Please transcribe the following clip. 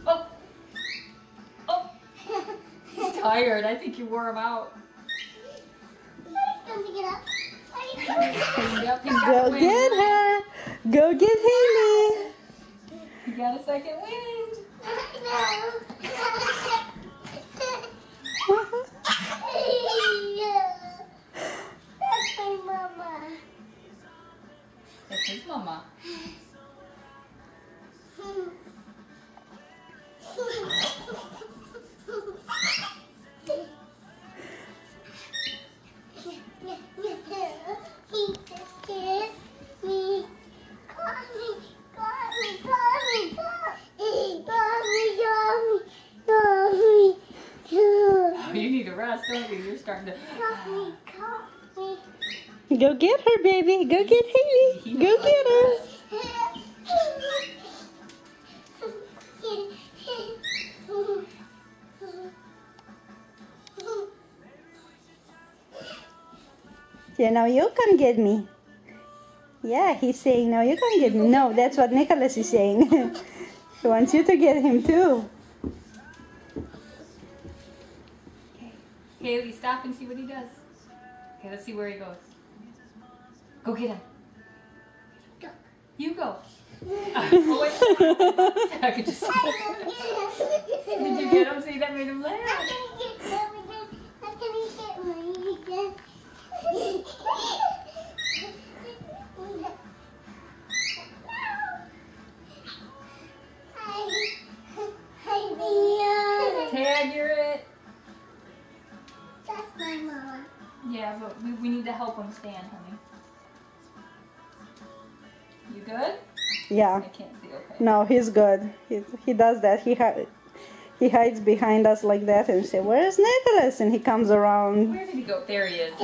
Oh, oh, he's tired. I think you wore him out. Yep, he's got Go the wind. get her. Go get Haley. He got a second wind. That's my mama. That's his mama. Oh, you need to rest, don't you? You're starting to... Go get her, baby. Go get Haley. Go get her. Yeah, now you can get me. Yeah, he's saying, now you can get me. No, that's what Nicholas is saying. He wants you to get him too. Okay. Haley, stop and see what he does. Okay, let's see where he goes. Go get him. Go. You go. Oh, wait. I could just... Did you get him? See, that made him laugh. Tad, you're it. That's my mama. Yeah, but we need to help him stand, honey. You good? Yeah. I can't see, okay. No, he's good. He does that. He hides behind us like that and say, "Where's Nicholas?" And he comes around. Where did he go? There he is.